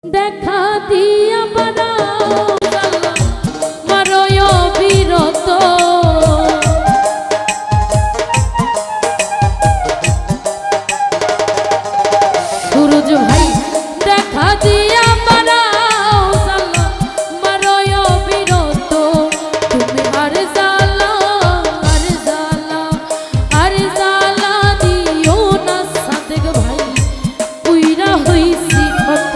দেখা দিয়া বানাও মারয় বিরত সুরজ ভাই দেখা দিয়া বানাও মারয় বিরত তুমি আর জ্বালা দিও না সাদেক ভাই পুইরা হইছি কত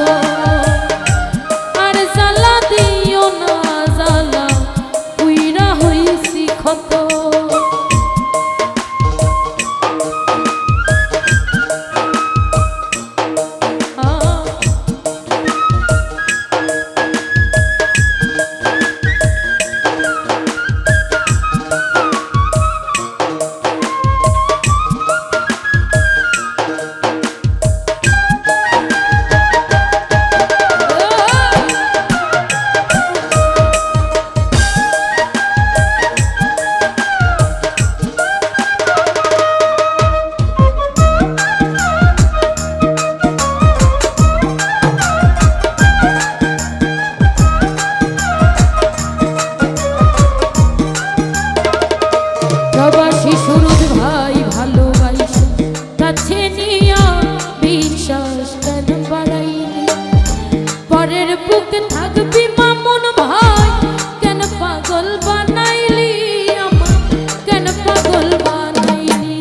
সুরজ ভাই ভালোবাসা কাছে নিয়া বিশ্বাস কেন বাড়াইলি পরের বুকে থাকবি মামুন ভাই কেন পাগল বানাইলি আমার কেন পাগল বানাইলি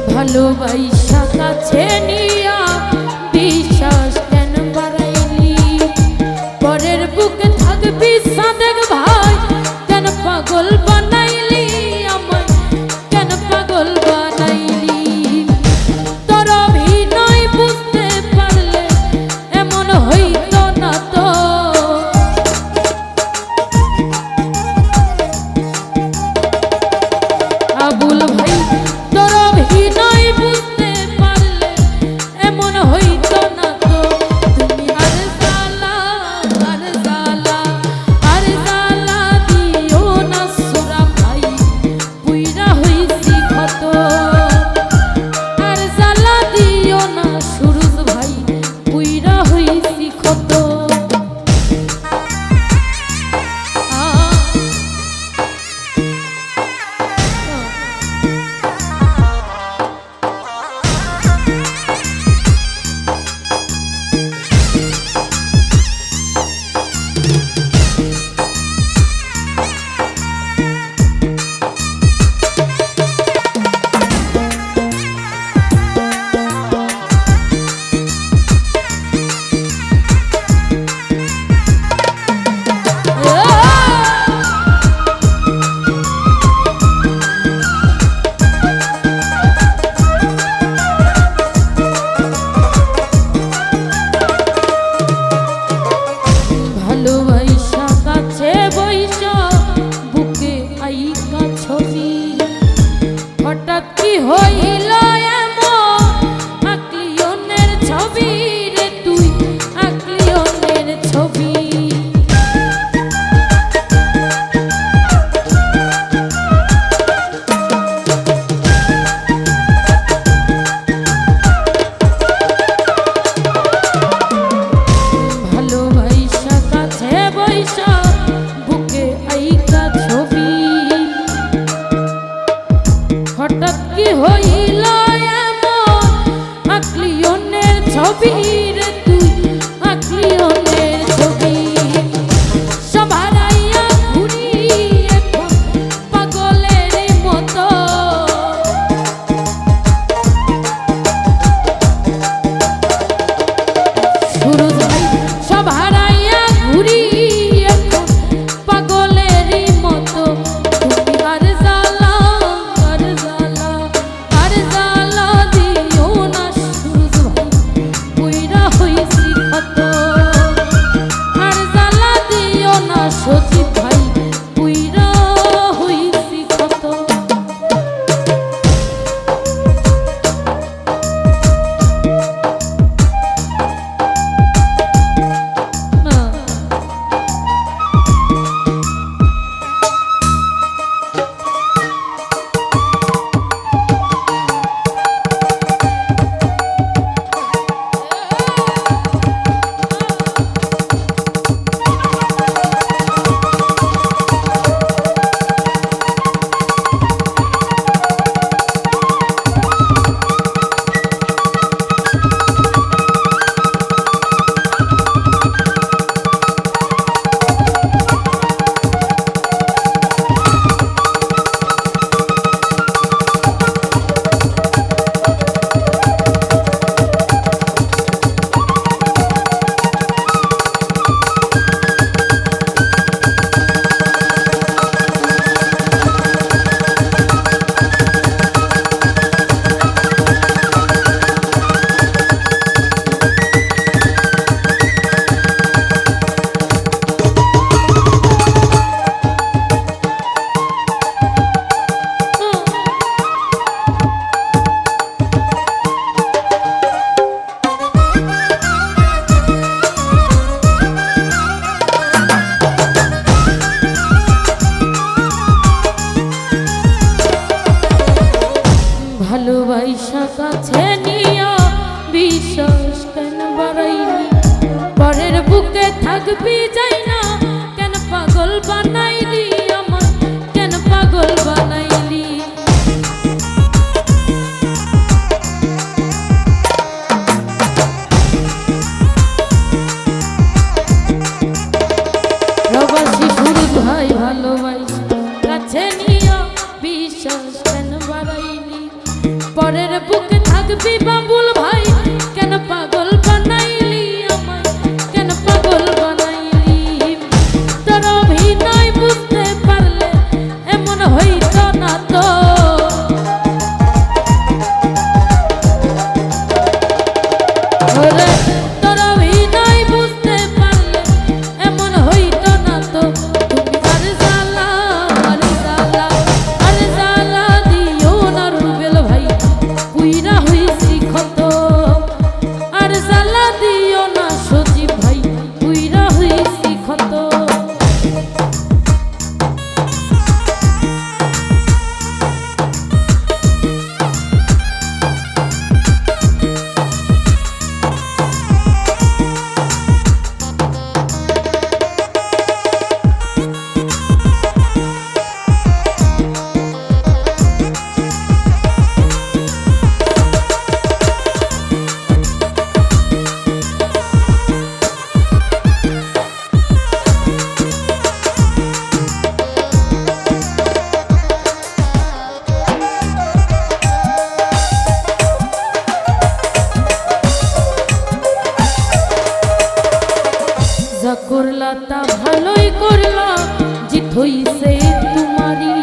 ভালোবাসা কাছে নিয়া বিশ্বাস কেন বাড়াইলি পরের বুকে থাকবি সাদেক ভাই কেন পাগল বানাইলি আমায় কেন পাগল বানাইলি তোর অভিনয় বুঝতে পারলে এমন হইতো না তো আবুল ভাই তোর অভিনয় বুঝতে পারলে এমন হইতো না তো তুমি আর জ্বালা দিও না সোরা ভাই পুইরা হইছি ক্ষত আর জ্বালা দিও না সুরজ ভাই পুইরা হইছি ক্ষত ভালোবাসা কাছে বইসা বুকে আইকা ছবি হঠাৎ কি হইল এমন আকলিয়নের ছবি রে তুই আকলিয়নের ছবি হঠাৎ কি হইল এমন আকলিয়নের ছবি রে তুই আকলিয়নের ছবি সভারাইয়া ঘুরি এখন পাগলের মতো সুরজ ভাই সভারাইয়া ঘুরি এখন চাই না, কেন পাগল বানাইলি আমায়, কেন পাগল বানাইলি। প্রবাসী সুরত ভাই ভালোবাসি কাছে নিয়ে বিশ্বাস কেন বাড়াইলি, পরের বুকে থাকবি বাবুল ভাই, কেন পাগল বানাইলি আমায়, কেন পাগল বানাইলি। তোর অভিনয় বুঝতে পারলে এমন হইতো না তো, ওরে তোর অভিনয় বুঝতে পারলে এমন হইতো না তো। তুমি আর জ্বালা আর জ্বালা আর জ্বালা দিও না রুবেল ভাই, পুইরা হইছি ক্ষত। আর জ্বালা দিও না সজীব ভাই, পুইরা হইছি ক্ষত। যা করলা তা ভালোই করলা, জিত হইছে তোমারই।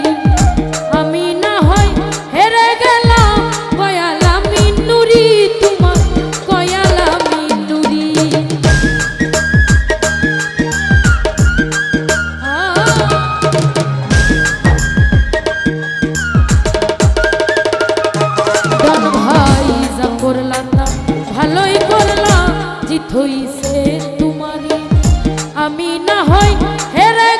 আমি না হয় হেরে গেলাম, কয়ালা মিনুরি তোমার, কয়ালা মিনুরি। ডন ভাই যা করলা তা ভালোই করলা, জিত হইছে তোমারই। আমি না হয় হেরে